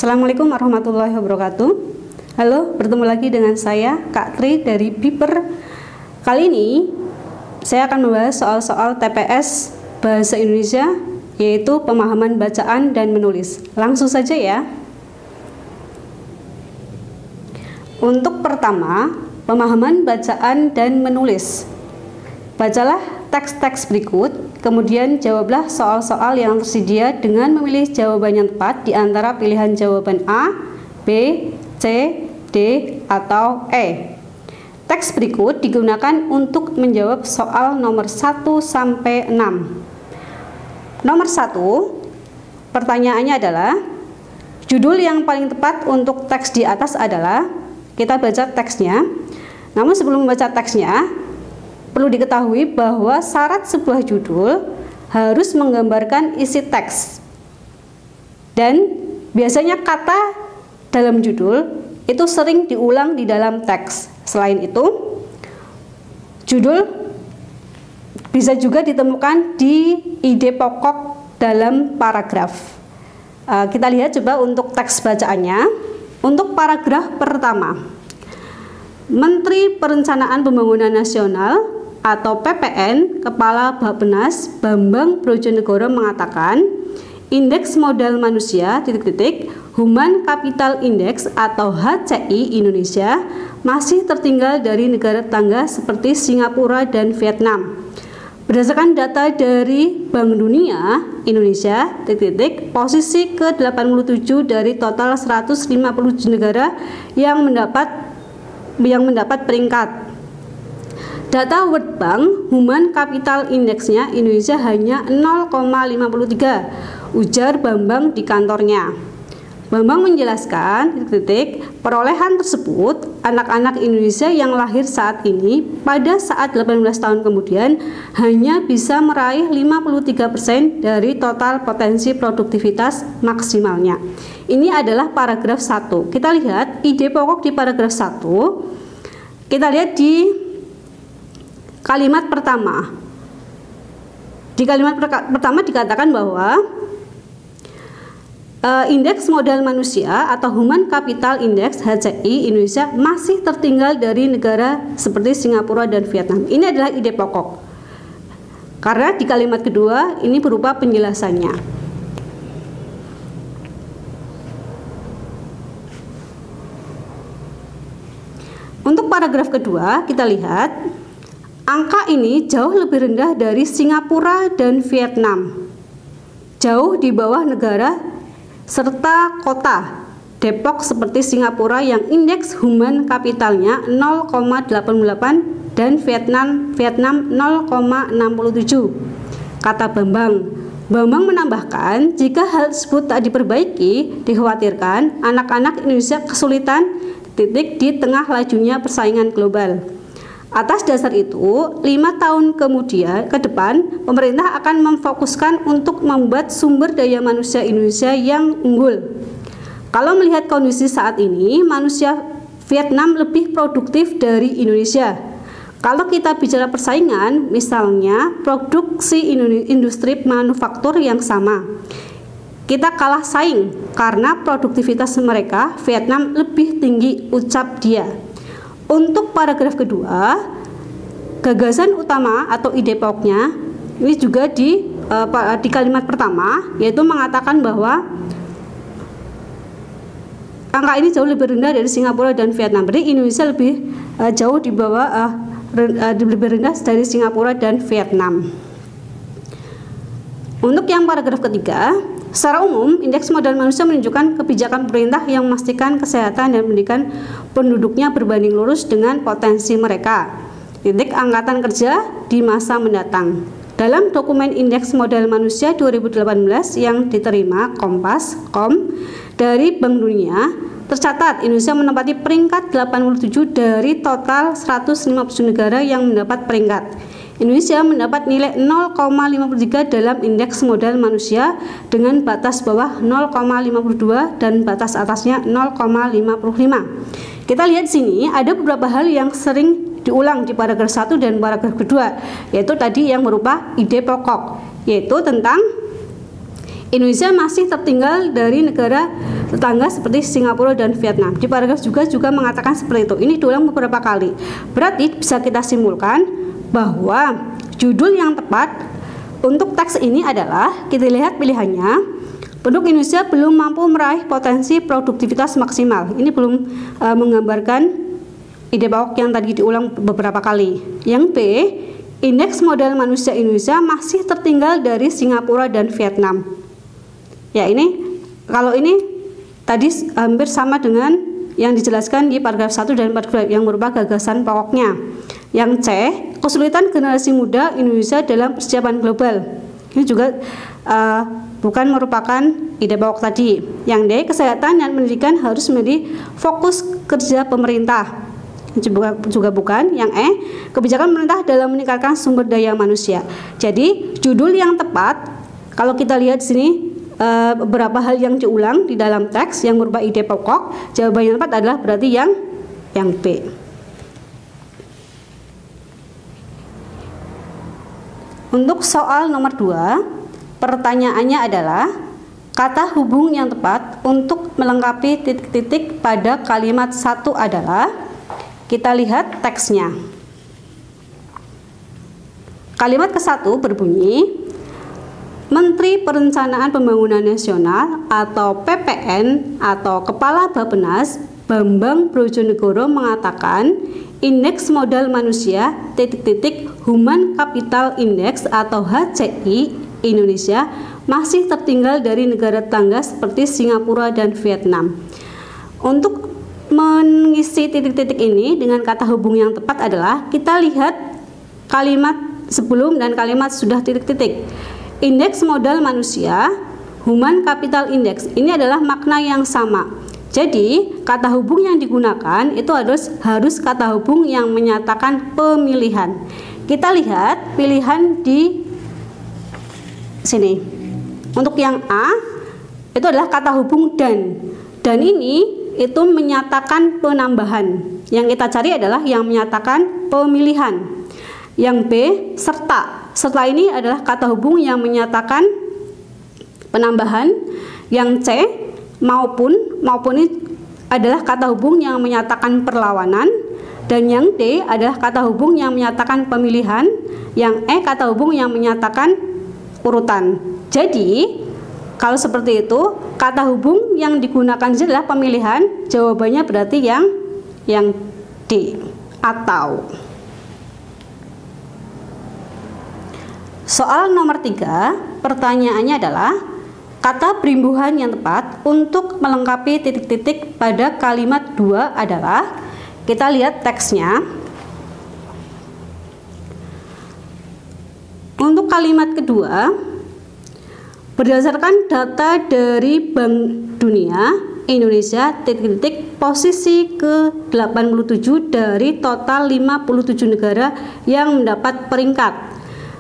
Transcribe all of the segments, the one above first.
Assalamualaikum warahmatullahi wabarakatuh. Halo, bertemu lagi dengan saya Kak Tri dari BIPER. Kali ini saya akan membahas soal-soal TPS Bahasa Indonesia, yaitu pemahaman bacaan dan menulis. Langsung saja ya. Untuk pertama, pemahaman bacaan dan menulis. Bacalah teks-teks berikut, kemudian jawablah soal-soal yang tersedia dengan memilih jawaban yang tepat di antara pilihan jawaban A, B, C, D, atau E. Teks berikut digunakan untuk menjawab soal nomor 1 sampai 6. Nomor 1, pertanyaannya adalah, judul yang paling tepat untuk teks di atas adalah, kita baca teksnya. Namun sebelum membaca teksnya, perlu diketahui bahwa syarat sebuah judul harus menggambarkan isi teks. Dan biasanya kata dalam judul itu sering diulang di dalam teks. Selain itu, judul bisa juga ditemukan di ide pokok dalam paragraf. Kita lihat coba untuk teks bacaannya. Untuk paragraf pertama, Menteri Perencanaan Pembangunan Nasional atau PPN, Kepala Bappenas Bambang Brojonegoro mengatakan, indeks modal manusia Human Capital Index atau HCI Indonesia masih tertinggal dari negara tetangga seperti Singapura dan Vietnam. Berdasarkan data dari Bank Dunia, Indonesia posisi ke-87 dari total 157 negara yang mendapat peringkat. Data World Bank, Human Capital Index-nya Indonesia hanya 0,53, ujar Bambang di kantornya. Bambang menjelaskan, perolehan tersebut, anak-anak Indonesia yang lahir saat ini pada saat 18 tahun kemudian hanya bisa meraih 53% dari total potensi produktivitas maksimalnya. Ini adalah paragraf 1. Kita lihat ide pokok di paragraf 1. Kita lihat di kalimat pertama. Di kalimat pertama dikatakan bahwa indeks modal manusia atau Human Capital Index HCI Indonesia masih tertinggal dari negara seperti Singapura dan Vietnam. Ini adalah ide pokok. Karena di kalimat kedua ini berupa penjelasannya. Untuk paragraf kedua kita lihat, angka ini jauh lebih rendah dari Singapura dan Vietnam, jauh di bawah negara serta kota Depok seperti Singapura yang indeks human kapitalnya 0,88 dan Vietnam 0,67, kata Bambang. Bambang menambahkan, jika hal tersebut tak diperbaiki, dikhawatirkan anak-anak Indonesia kesulitan di tengah lajunya persaingan global. Atas dasar itu, 5 tahun kemudian ke depan, pemerintah akan memfokuskan untuk membuat sumber daya manusia Indonesia yang unggul. Kalau melihat kondisi saat ini, manusia Vietnam lebih produktif dari Indonesia. Kalau kita bicara persaingan, misalnya produksi industri manufaktur yang sama, kita kalah saing karena produktivitas mereka Vietnam lebih tinggi, ucap dia. Untuk paragraf kedua, gagasan utama atau ide pokoknya ini juga di kalimat pertama, yaitu mengatakan bahwa angka ini jauh lebih rendah dari Singapura dan Vietnam. Berarti Indonesia lebih jauh di bawah lebih rendah dari Singapura dan Vietnam. Untuk yang paragraf ketiga, secara umum, indeks modal manusia menunjukkan kebijakan pemerintah yang memastikan kesehatan dan pendidikan penduduknya berbanding lurus dengan potensi mereka. Angkatan kerja di masa mendatang. Dalam dokumen Indeks Modal Manusia 2018 yang diterima Kompas.com dari Bank Dunia, tercatat Indonesia menempati peringkat 87 dari total 150 negara yang mendapat peringkat. Indonesia mendapat nilai 0,53 dalam indeks modal manusia dengan batas bawah 0,52 dan batas atasnya 0,55. Kita lihat sini ada beberapa hal yang sering diulang di paragraf 1 dan paragraf kedua, yaitu tadi yang berupa ide pokok, yaitu tentang Indonesia masih tertinggal dari negara tetangga seperti Singapura dan Vietnam. Di paragraf juga mengatakan seperti itu. Ini diulang beberapa kali. Berarti bisa kita simpulkan bahwa judul yang tepat untuk teks ini adalah, kita lihat pilihannya, penduduk Indonesia belum mampu meraih potensi produktivitas maksimal. Ini belum menggambarkan ide pokok yang tadi diulang beberapa kali. Yang B, indeks modal manusia Indonesia masih tertinggal dari Singapura dan Vietnam. Ya, ini kalau ini tadi hampir sama dengan yang dijelaskan di paragraf 1 dan paragraf yang merupakan gagasan pokoknya. Yang C, kesulitan generasi muda Indonesia dalam persiapan global. Ini juga bukan merupakan ide pokok tadi. Yang D, kesehatan dan pendidikan harus menjadi fokus kerja pemerintah. Juga bukan. Yang E, kebijakan pemerintah dalam meningkatkan sumber daya manusia. Jadi judul yang tepat, kalau kita lihat di sini beberapa hal yang diulang di dalam teks yang merupakan ide pokok, jawaban yang tepat adalah berarti yang B. Untuk soal nomor 2, pertanyaannya adalah kata hubung yang tepat untuk melengkapi titik-titik pada kalimat 1 adalah, kita lihat teksnya. Kalimat ke-1 berbunyi, Menteri Perencanaan Pembangunan Nasional atau PPN atau Kepala Bappenas Bambang Brojonegoro mengatakan indeks modal manusia Human Capital Index atau HCI Indonesia masih tertinggal dari negara tetangga seperti Singapura dan Vietnam. Untuk mengisi titik-titik ini dengan kata hubung yang tepat adalah kita lihat kalimat sebelum dan kalimat sudah titik-titik. Indeks modal manusia, Human Capital Index, ini adalah makna yang sama. Jadi kata hubung yang digunakan itu harus kata hubung yang menyatakan pemilihan. Kita lihat pilihan di sini. Untuk yang A itu adalah kata hubung dan ini itu menyatakan penambahan. Yang kita cari adalah yang menyatakan pemilihan. Yang B, serta. Serta ini adalah kata hubung yang menyatakan penambahan. Yang C, maupun ini adalah kata hubung yang menyatakan perlawanan. Dan yang D adalah kata hubung yang menyatakan pemilihan. Yang E, kata hubung yang menyatakan urutan. Jadi kalau seperti itu, kata hubung yang digunakan adalah pemilihan. Jawabannya berarti yang D, atau. Soal nomor 3, pertanyaannya adalah kata perimbuhan yang tepat untuk melengkapi titik-titik pada kalimat 2 adalah, kita lihat teksnya. Untuk kalimat kedua, berdasarkan data dari Bank Dunia, Indonesia posisi ke-87 dari total 57 negara yang mendapat peringkat.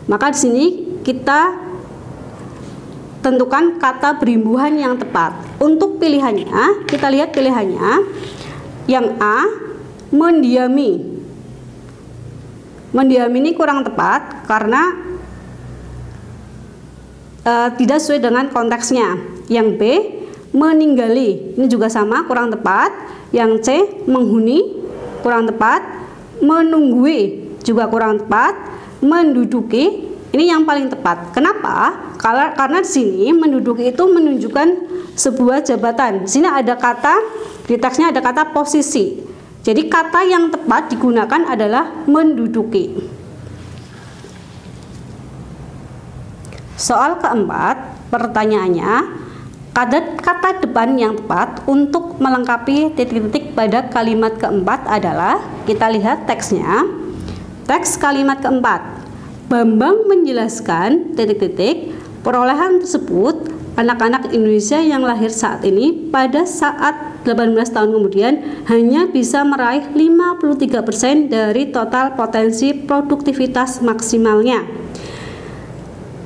Maka di sini kita tentukan kata perimbuhan yang tepat. Untuk pilihannya, kita lihat pilihannya. Yang A, mendiami. Mendiami ini kurang tepat karena tidak sesuai dengan konteksnya. Yang B, meninggali, ini juga sama, kurang tepat. Yang C, menghuni, kurang tepat. Menunggui, juga kurang tepat. Menduduki, ini yang paling tepat. Kenapa? Karena di sini menduduki itu menunjukkan sebuah jabatan. Di sini ada kata, di teksnya ada kata posisi. Jadi kata yang tepat digunakan adalah menduduki. Soal keempat, pertanyaannya, kata depan yang tepat untuk melengkapi titik-titik pada kalimat keempat adalah, kita lihat teksnya. Teks kalimat keempat, Bambang menjelaskan titik-titik perolehan tersebut anak-anak Indonesia yang lahir saat ini pada saat 18 tahun kemudian hanya bisa meraih 53% dari total potensi produktivitas maksimalnya.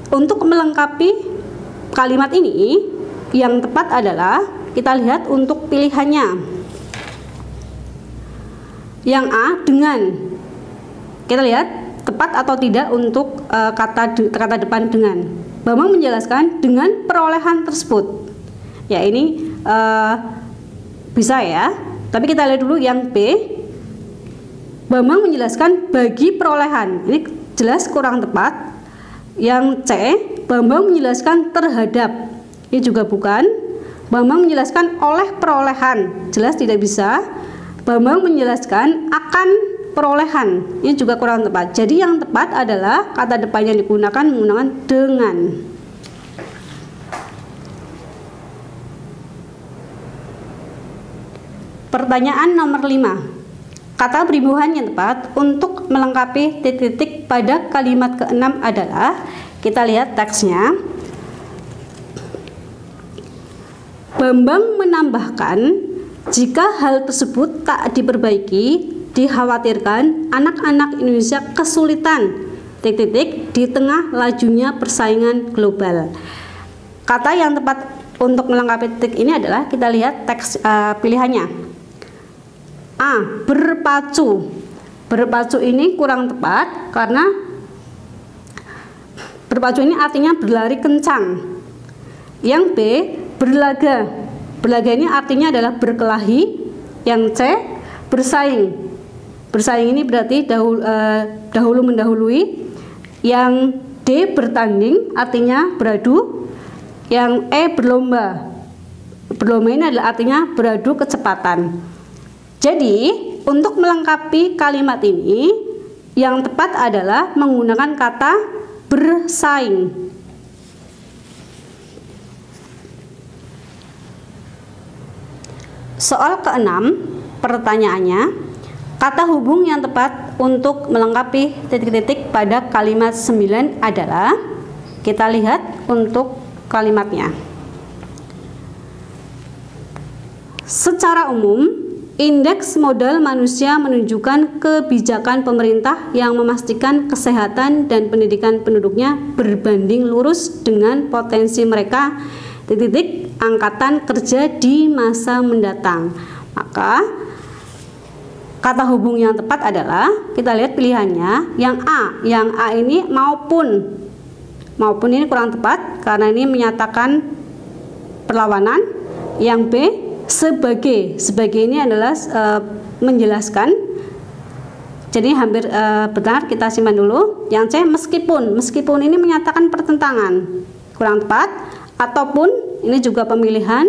Untuk melengkapi kalimat ini, yang tepat adalah kita lihat untuk pilihannya. Yang A, dengan. Kita lihat tepat atau tidak untuk kata depan dengan. Bambang menjelaskan dengan perolehan tersebut. Ya, ini bisa ya. Tapi kita lihat dulu yang B. Bambang menjelaskan bagi perolehan. Ini jelas kurang tepat. Yang C, Bambang menjelaskan terhadap. Ini juga bukan. Bambang menjelaskan oleh perolehan. Jelas tidak bisa. Bambang menjelaskan akan perolehan. Ini juga kurang tepat. Jadi yang tepat adalah kata depan yang digunakan menggunakan dengan. Pertanyaan nomor 5. Kata perimbuhan yang tepat untuk melengkapi titik-titik pada kalimat ke-6 adalah, kita lihat teksnya. Bambang menambahkan, jika hal tersebut tak diperbaiki, dikhawatirkan anak-anak Indonesia kesulitan titik-titik di tengah lajunya persaingan global. Kata yang tepat untuk melengkapi titik ini adalah, kita lihat teks pilihannya. A. Berpacu. Berpacu ini kurang tepat karena berpacu ini artinya berlari kencang. Yang B. Berlaga. Berlaga ini artinya adalah berkelahi. Yang C. Bersaing. Bersaing ini berarti dahulu mendahului. Yang D. Bertanding artinya beradu. Yang E. Berlomba. Berlomba ini adalah artinya beradu kecepatan. Jadi, untuk melengkapi kalimat ini, yang tepat adalah menggunakan kata bersaing. Soal ke-6, pertanyaannya, kata hubung yang tepat untuk melengkapi titik-titik pada kalimat 9 adalah, kita lihat untuk kalimatnya. Secara umum, indeks modal manusia menunjukkan kebijakan pemerintah yang memastikan kesehatan dan pendidikan penduduknya berbanding lurus dengan potensi mereka titik-titik angkatan kerja di masa mendatang. Maka kata hubung yang tepat adalah, kita lihat pilihannya, yang A. Yang A ini maupun ini kurang tepat karena ini menyatakan perlawanan. Yang B. Sebagai ini adalah menjelaskan, jadi hampir benar, kita simpan dulu. Yang C. Meskipun ini menyatakan pertentangan, kurang tepat. Ataupun ini juga pemilihan.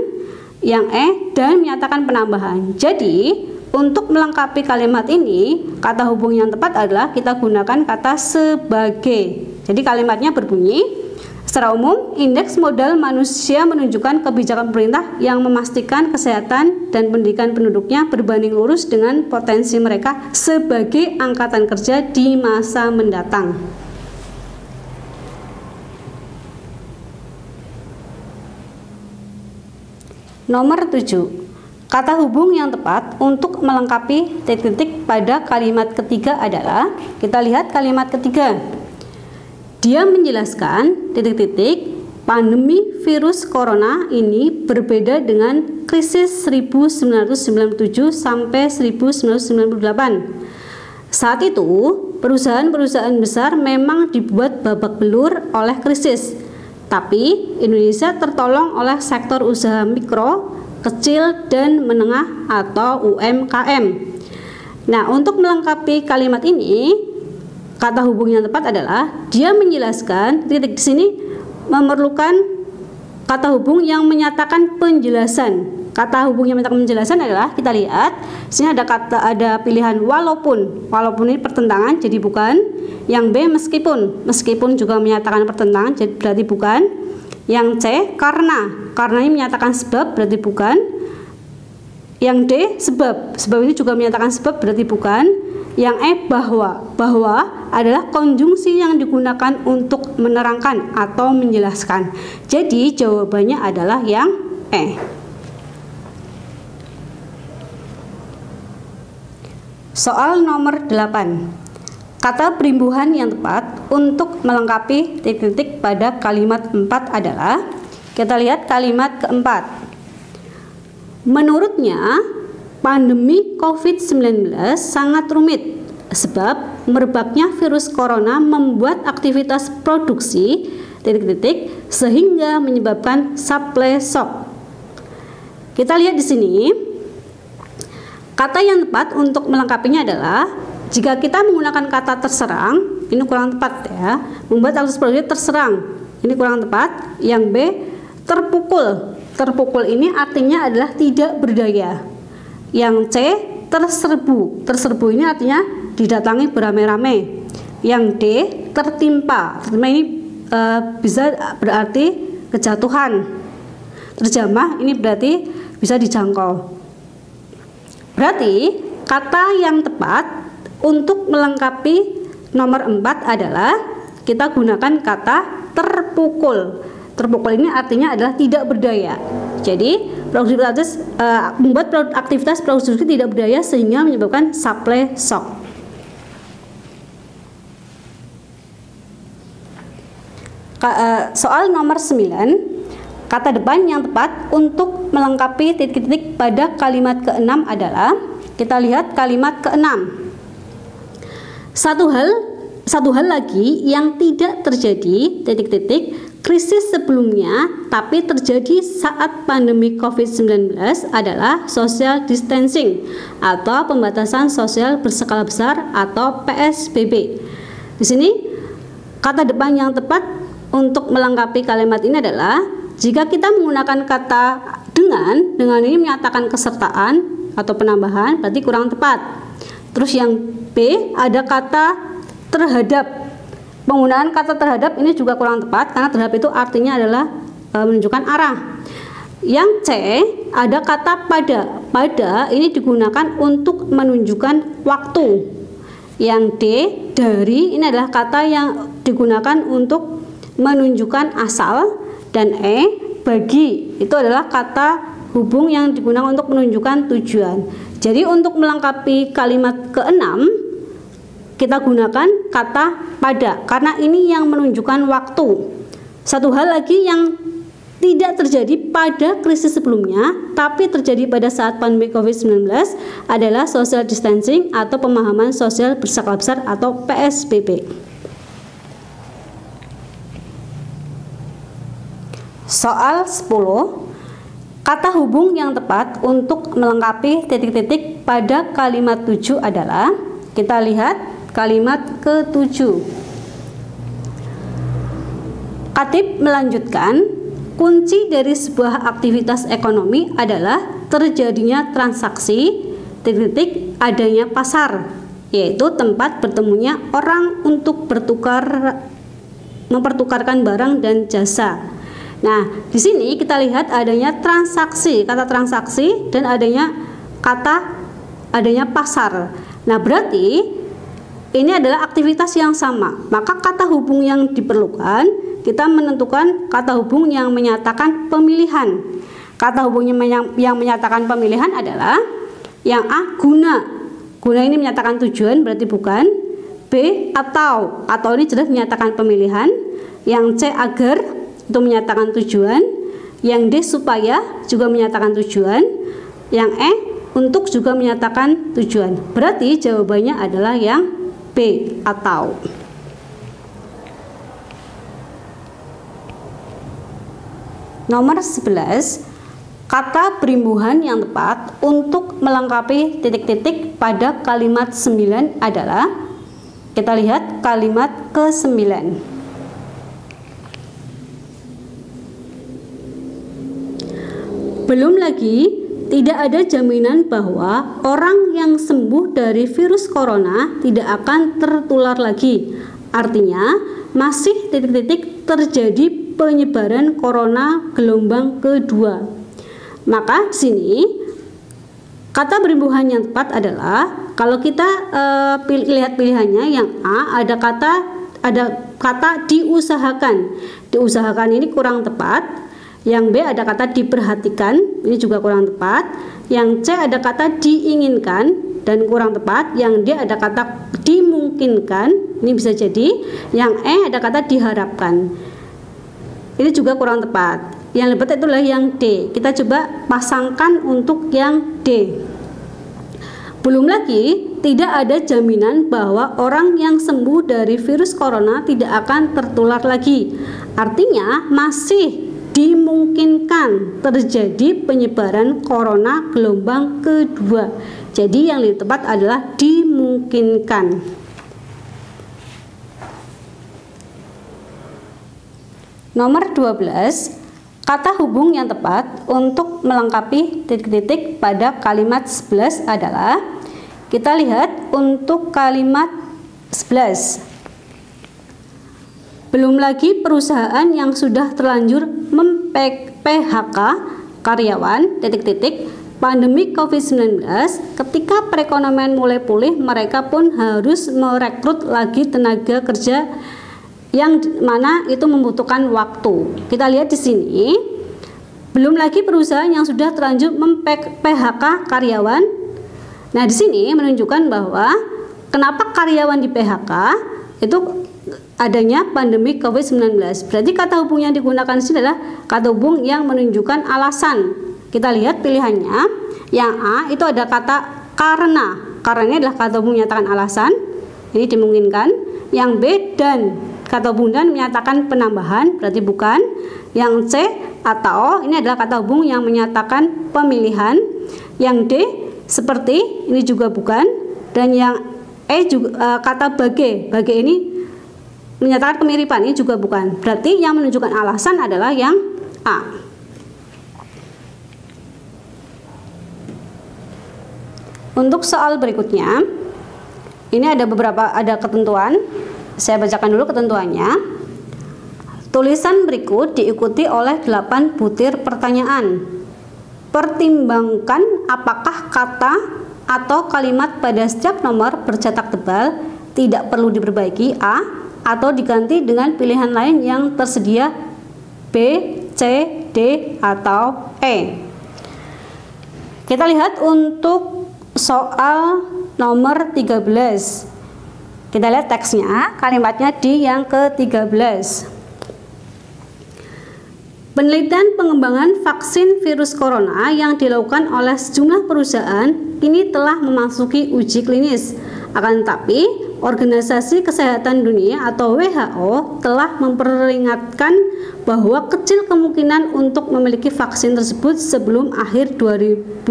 Yang E. Dan menyatakan penambahan. Jadi untuk melengkapi kalimat ini, kata hubung yang tepat adalah kita gunakan kata sebagai. Jadi kalimatnya berbunyi, secara umum, indeks modal manusia menunjukkan kebijakan pemerintah yang memastikan kesehatan dan pendidikan penduduknya berbanding lurus dengan potensi mereka sebagai angkatan kerja di masa mendatang. Nomor 7. Kata hubung yang tepat untuk melengkapi titik-titik pada kalimat ketiga adalah, kita lihat kalimat ketiga. Dia menjelaskan titik-titik pandemi virus corona ini berbeda dengan krisis 1997 sampai 1998. Saat itu, perusahaan-perusahaan besar memang dibuat babak belur oleh krisis. Tapi Indonesia tertolong oleh sektor usaha mikro, kecil dan menengah atau UMKM. Nah, untuk melengkapi kalimat ini, kata hubung yang tepat adalah, dia menjelaskan, titik di sini memerlukan kata hubung yang menyatakan penjelasan. Kata hubung yang menyatakan penjelasan adalah, kita lihat sini ada pilihan walaupun ini pertentangan, jadi bukan. Yang B meskipun juga menyatakan pertentangan, jadi berarti bukan. Yang C karena ini menyatakan sebab, berarti bukan. Yang D sebab ini juga menyatakan sebab, berarti bukan. Yang E bahwa adalah konjungsi yang digunakan untuk menerangkan atau menjelaskan. Jadi jawabannya adalah yang E. Soal nomor 8. Kata perimbuhan yang tepat untuk melengkapi titik-titik pada kalimat 4 adalah, kita lihat kalimat keempat. Menurutnya, pandemi COVID-19 sangat rumit sebab merebaknya virus corona membuat aktivitas produksi titik-titik sehingga menyebabkan supply shock. Kita lihat di sini, kata yang tepat untuk melengkapinya adalah jika kita menggunakan kata terserang, ini kurang tepat ya. Membuat aktivitas produktif terserang, ini kurang tepat. Yang B, terpukul. Terpukul ini artinya adalah tidak berdaya. Yang C, terserbu. Terserbu ini artinya didatangi beramai-ramai. Yang D, tertimpa. Tertimpa ini bisa berarti kejatuhan. Terjamah ini berarti bisa dijangkau. Berarti kata yang tepat untuk melengkapi nomor 4 adalah kita gunakan kata terpukul. Terpukul ini artinya adalah tidak berdaya. Jadi produktivitas membuat aktivitas produksi tidak berdaya sehingga menyebabkan supply shock. Soal nomor 9, kata depan yang tepat untuk melengkapi titik-titik pada kalimat ke-6 adalah, kita lihat kalimat ke-6. Satu hal lagi yang tidak terjadi titik-titik krisis sebelumnya tapi terjadi saat pandemi COVID-19 adalah social distancing atau pembatasan sosial berskala besar atau PSBB. Di sini kata depan yang tepat untuk melengkapi kalimat ini adalah jika kita menggunakan kata dengan ini menyatakan kesertaan atau penambahan, berarti kurang tepat. Terus yang B, ada kata terhadap. Penggunaan kata terhadap ini juga kurang tepat karena terhadap itu artinya adalah menunjukkan arah. Yang C, ada kata pada. Pada ini digunakan untuk menunjukkan waktu. Yang D, dari ini adalah kata yang digunakan untuk menunjukkan asal. Dan E, bagi, itu adalah kata hubung yang digunakan untuk menunjukkan tujuan. Jadi untuk melengkapi kalimat ke-6 kita gunakan kata pada karena ini yang menunjukkan waktu. Satu hal lagi yang tidak terjadi pada krisis sebelumnya tapi terjadi pada saat pandemi COVID-19 adalah social distancing atau pemahaman sosial berskala besar atau PSBB. Soal 10, kata hubung yang tepat untuk melengkapi titik-titik pada kalimat 7 adalah, kita lihat kalimat ke-7. Khatib melanjutkan, kunci dari sebuah aktivitas ekonomi adalah terjadinya transaksi titik-titik adanya pasar, yaitu tempat bertemunya orang untuk mempertukarkan barang dan jasa. Nah, di sini kita lihat adanya transaksi, kata transaksi, dan adanya pasar. Nah, berarti ini adalah aktivitas yang sama. Maka kata hubung yang diperlukan, kita menentukan kata hubung yang menyatakan pemilihan. Kata hubung yang menyatakan pemilihan adalah yang A, guna. Guna ini menyatakan tujuan, berarti bukan. B, atau ini jelas menyatakan pemilihan. Yang C, agar, itu menyatakan tujuan. Yang D, supaya, juga menyatakan tujuan. Yang E, untuk, juga menyatakan tujuan. Berarti jawabannya adalah yang B, atau. Nomor 11, kata berimbuhan yang tepat untuk melengkapi titik-titik pada kalimat 9 adalah, kita lihat kalimat ke-9. Belum lagi tidak ada jaminan bahwa orang yang sembuh dari virus corona tidak akan tertular lagi. Artinya, masih titik-titik terjadi penyebaran corona gelombang kedua. Maka di sini kata berimbuhan yang tepat adalah, kalau kita lihat pilihannya, yang A ada kata diusahakan. Diusahakan ini kurang tepat. Yang B ada kata diperhatikan, ini juga kurang tepat. Yang C ada kata diinginkan dan kurang tepat. Yang D ada kata dimungkinkan, ini bisa jadi. Yang E ada kata diharapkan, ini juga kurang tepat. Yang lebih tepat itulah yang D. Kita coba pasangkan untuk yang D. Belum lagi tidak ada jaminan bahwa orang yang sembuh dari virus corona tidak akan tertular lagi. Artinya masih dimungkinkan terjadi penyebaran corona gelombang kedua. Jadi yang lebih tepat adalah dimungkinkan. Nomor 12, kata hubung yang tepat untuk melengkapi titik-titik pada kalimat 11 adalah, kita lihat untuk kalimat 11. Belum lagi perusahaan yang sudah terlanjur mem-PHK karyawan, pandemi COVID-19, ketika perekonomian mulai pulih, mereka pun harus merekrut lagi tenaga kerja yang mana itu membutuhkan waktu. Kita lihat di sini, belum lagi perusahaan yang sudah terlanjur mem-PHK karyawan. Nah, di sini menunjukkan bahwa kenapa karyawan di PHK itu adanya pandemi COVID-19. Berarti kata hubung yang digunakan di sini adalah kata hubung yang menunjukkan alasan. Kita lihat pilihannya. Yang A itu ada kata karena. Karena ini adalah kata hubung menyatakan alasan. Ini dimungkinkan. Yang B dan. Kata hubung dan menyatakan penambahan, berarti bukan. Yang C atau ini adalah kata hubung yang menyatakan pemilihan. Yang D seperti, ini juga bukan. Dan yang E juga kata bage. Bage ini menyatakan kemiripan, ini juga bukan. Berarti yang menunjukkan alasan adalah yang A. Untuk soal berikutnya, ini ada ketentuan. Saya bacakan dulu ketentuannya. Tulisan berikut diikuti oleh 8 butir pertanyaan. Pertimbangkan apakah kata atau kalimat pada setiap nomor bercetak tebal tidak perlu diperbaiki A atau diganti dengan pilihan lain yang tersedia B, C, D, atau E. Kita lihat untuk soal nomor 13. Kita lihat teksnya, kalimatnya di yang ke-13. Penelitian pengembangan vaksin virus corona yang dilakukan oleh sejumlah perusahaan kini telah memasuki uji klinis. Akan tetapi, Organisasi Kesehatan Dunia atau WHO telah memperingatkan bahwa kecil kemungkinan untuk memiliki vaksin tersebut sebelum akhir 2021.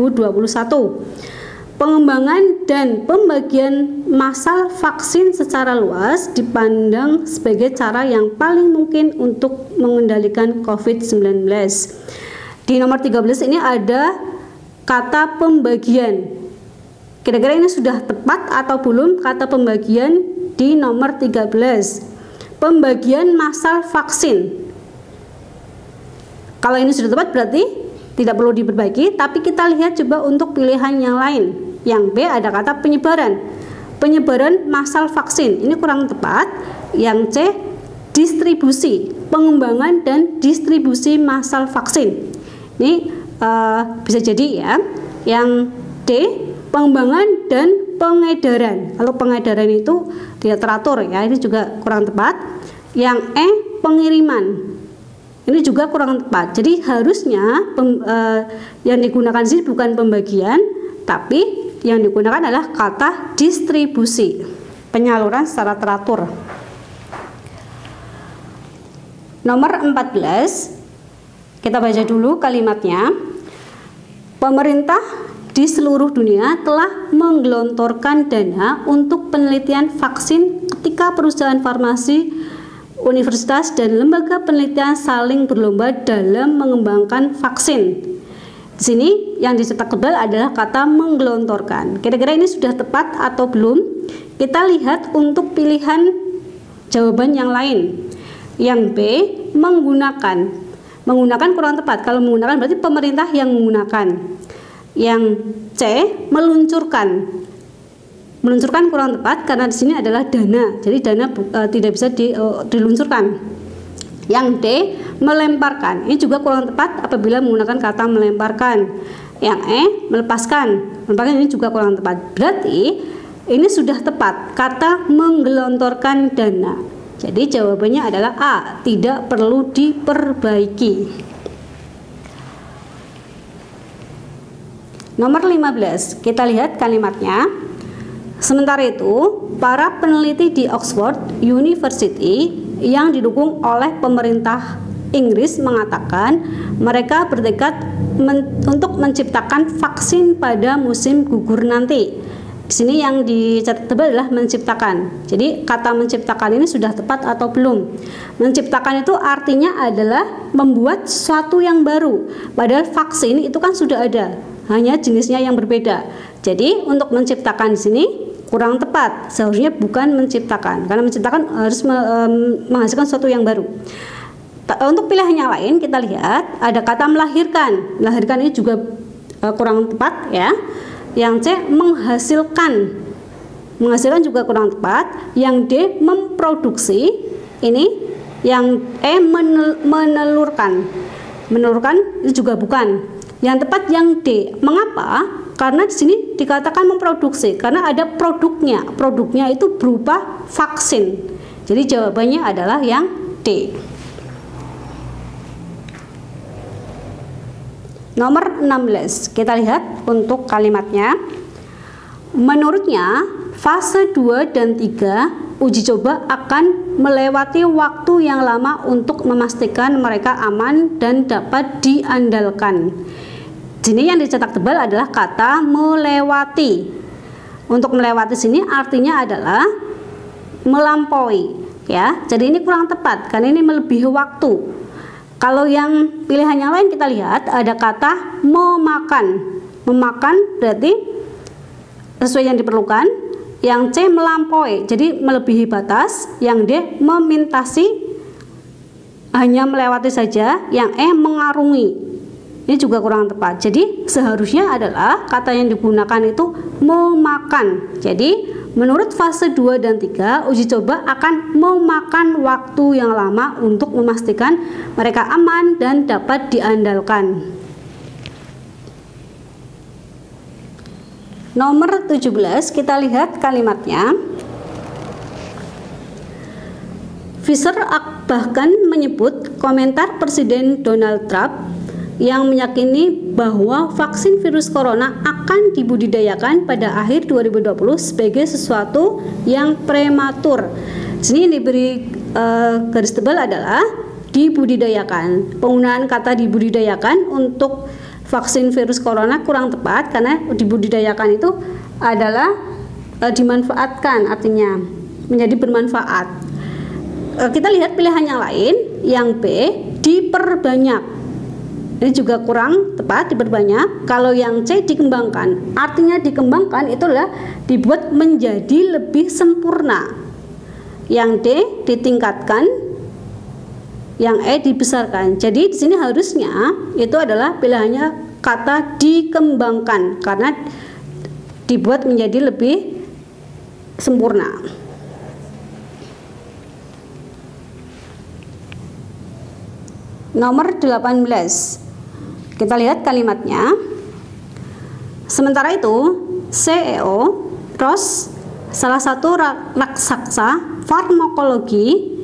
Pengembangan dan pembagian massal vaksin secara luas dipandang sebagai cara yang paling mungkin untuk mengendalikan COVID-19. Di nomor 13 ini ada kata pembagian. Kira-kira ini sudah tepat atau belum kata pembagian di nomor 13? Pembagian massal vaksin. Kalau ini sudah tepat berarti tidak perlu diperbaiki, tapi kita lihat coba untuk pilihan yang lain. Yang B ada kata penyebaran. Penyebaran massal vaksin. Ini kurang tepat. Yang C distribusi, pengembangan dan distribusi massal vaksin. Ini bisa jadi ya. Yang D pengembangan dan pengedaran. Kalau pengedaran itu tidak teratur ya, ini juga kurang tepat. Yang E pengiriman. Ini juga kurang tepat. Jadi harusnya yang digunakan di sini bukan pembagian, tapi yang digunakan adalah kata distribusi, penyaluran secara teratur. Nomor 14, kita baca dulu kalimatnya. Pemerintah di seluruh dunia telah menggelontorkan dana untuk penelitian vaksin ketika perusahaan farmasi, universitas, dan lembaga penelitian saling berlomba dalam mengembangkan vaksin. Di sini yang dicetak tebal adalah kata menggelontorkan. Kira-kira ini sudah tepat atau belum? Kita lihat untuk pilihan jawaban yang lain. Yang B menggunakan. Menggunakan kurang tepat. Kalau menggunakan berarti pemerintah yang menggunakan. Yang C meluncurkan. Meluncurkan kurang tepat karena di sini adalah dana. Jadi dana tidak bisa diluncurkan. Yang D melemparkan. Ini juga kurang tepat apabila menggunakan kata melemparkan. Yang E melepaskan. Melepaskan ini juga kurang tepat. Berarti ini sudah tepat kata menggelontorkan dana. Jadi jawabannya adalah A, tidak perlu diperbaiki. Nomor 15, kita lihat kalimatnya. Sementara itu, para peneliti di Oxford University yang didukung oleh pemerintah Inggris mengatakan mereka bertekad untuk menciptakan vaksin pada musim gugur nanti. Di sini yang dicatat tebal adalah menciptakan. Jadi kata menciptakan ini sudah tepat atau belum? Menciptakan itu artinya adalah membuat sesuatu yang baru. Padahal vaksin itu kan sudah ada, hanya jenisnya yang berbeda. Jadi untuk menciptakan di sini kurang tepat. Seharusnya bukan menciptakan, karena menciptakan harus menghasilkan sesuatu yang baru. Untuk pilihan yang lain kita lihat ada kata melahirkan. Melahirkan ini juga kurang tepat ya. Yang C menghasilkan. Menghasilkan juga kurang tepat. Yang D memproduksi. Ini yang E menelurkan. Menelurkan itu juga bukan. Yang tepat yang D. Mengapa? Karena di sini dikatakan memproduksi karena ada produknya. Produknya itu berupa vaksin. Jadi jawabannya adalah yang D. Nomor 16, kita lihat untuk kalimatnya. Menurutnya, fase 2 dan 3 uji coba akan melewati waktu yang lama untuk memastikan mereka aman dan dapat diandalkan. Sini yang dicetak tebal adalah kata melewati. Untuk melewati sini artinya adalah melampaui, ya. Jadi ini kurang tepat karena ini melebihi waktu. Kalau yang pilihan yang lain kita lihat ada kata memakan. Memakan berarti sesuai yang diperlukan. Yang C melampaui, jadi melebihi batas. Yang D memintasi, hanya melewati saja. Yang E mengarungi, ini juga kurang tepat. Jadi seharusnya adalah kata yang digunakan itu memakan. Jadi menurut fase 2 dan 3, uji coba akan memakan waktu yang lama untuk memastikan mereka aman dan dapat diandalkan. Nomor 17, kita lihat kalimatnya. Fisher bahkan menyebut komentar Presiden Donald Trump yang meyakini bahwa vaksin virus corona akan dibudidayakan pada akhir 2020 sebagai sesuatu yang prematur. Sini yang diberi garis tebal adalah dibudidayakan. Penggunaan kata dibudidayakan untuk vaksin virus corona kurang tepat karena dibudidayakan itu adalah dimanfaatkan, artinya menjadi bermanfaat. Kita lihat pilihan yang lain, yang B diperbanyak. Ini juga kurang tepat, diperbanyak. Kalau yang C dikembangkan, artinya dikembangkan itulah dibuat menjadi lebih sempurna. Yang D ditingkatkan, yang E dibesarkan. Jadi di sini harusnya itu adalah pilihannya kata dikembangkan karena dibuat menjadi lebih sempurna. Nomor 18. Kita lihat kalimatnya. Sementara itu, CEO Ross, salah satu raksasa farmakologi,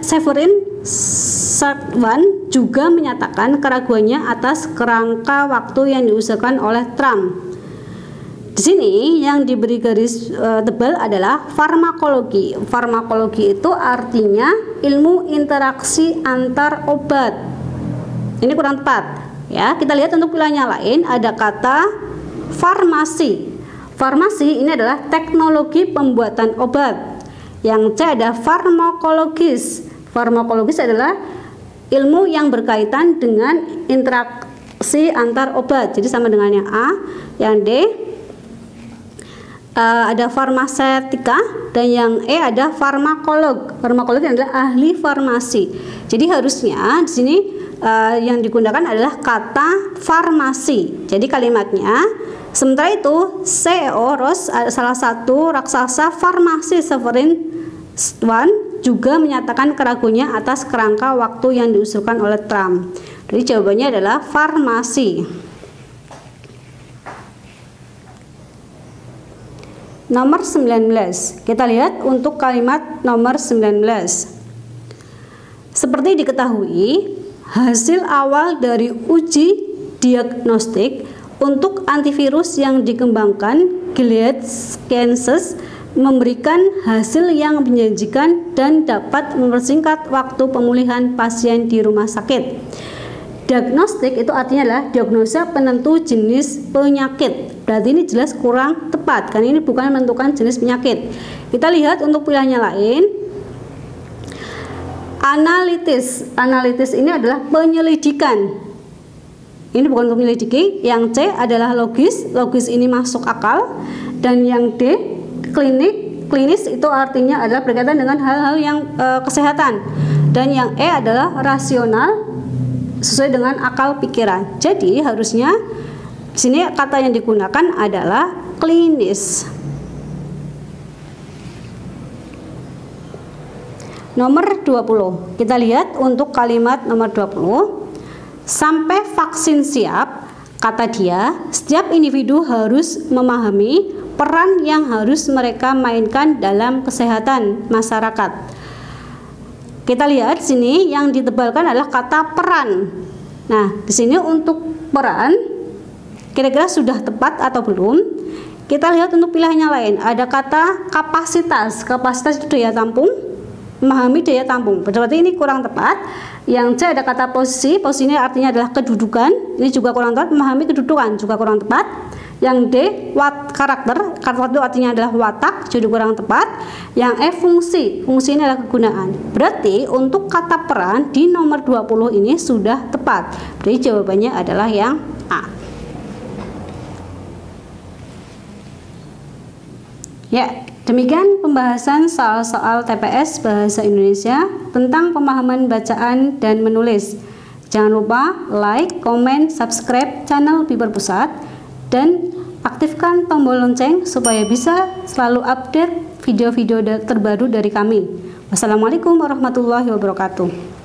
Severin Sartwan, juga menyatakan keraguannya atas kerangka waktu yang diusulkan oleh Trump. Di sini yang diberi garis tebal adalah farmakologi. Farmakologi itu artinya ilmu interaksi antar obat. Ini kurang tepat. Ya, kita lihat untuk pilihannya lain ada kata farmasi. Farmasi ini adalah teknologi pembuatan obat. Yang C ada farmakologis. Farmakologis adalah ilmu yang berkaitan dengan interaksi antar obat. Jadi sama dengan yang A. Yang D ada farmasetika dan yang E ada farmakolog. Farmakolog adalah ahli farmasi. Jadi harusnya di sini yang digunakan adalah kata farmasi. Jadi kalimatnya, sementara itu CEO Ross, salah satu raksasa farmasi Severin Sartwan, juga menyatakan keraguannya atas kerangka waktu yang diusulkan oleh Trump. Jadi jawabannya adalah farmasi. Nomor 19. Kita lihat untuk kalimat nomor 19. Seperti diketahui, hasil awal dari uji diagnostik untuk antivirus yang dikembangkan Gilead Sciences memberikan hasil yang menjanjikan dan dapat mempersingkat waktu pemulihan pasien di rumah sakit. Diagnostik itu artinya adalah diagnosa penentu jenis penyakit. Berarti ini jelas kurang tepat karena ini bukan menentukan jenis penyakit. Kita lihat untuk pilihannya lain. Analitis. Analitis ini adalah penyelidikan. Ini bukan untuk menyelidiki. Yang C adalah logis. Logis ini masuk akal. Dan yang D klinik. Klinis itu artinya adalah berkaitan dengan hal-hal yang kesehatan. Dan yang E adalah rasional, sesuai dengan akal pikiran. Jadi harusnya di sini kata yang digunakan adalah klinis. Nomor 20. Kita lihat untuk kalimat nomor 20. Sampai vaksin siap, kata dia, setiap individu harus memahami peran yang harus mereka mainkan dalam kesehatan masyarakat. Kita lihat sini yang ditebalkan adalah kata peran. Nah, di sini untuk peran kira-kira sudah tepat atau belum? Kita lihat untuk pilihannya lain. Ada kata kapasitas. Kapasitas itu daya tampung, memahami daya tampung. Berarti ini kurang tepat. Yang C ada kata posisi. Posisi ini artinya adalah kedudukan. Ini juga kurang tepat. Memahami kedudukan juga kurang tepat. Yang D karakter. Karakter itu artinya adalah watak, jadi kurang tepat. Yang E fungsi. Fungsi ini adalah kegunaan. Berarti untuk kata peran di nomor 20 ini sudah tepat. Berarti jawabannya adalah yang A. Ya, demikian pembahasan soal-soal TPS Bahasa Indonesia tentang pemahaman bacaan dan menulis. Jangan lupa like, comment, subscribe channel Piper Pusat dan aktifkan tombol lonceng supaya bisa selalu update video-video terbaru dari kami. Wassalamualaikum warahmatullahi wabarakatuh.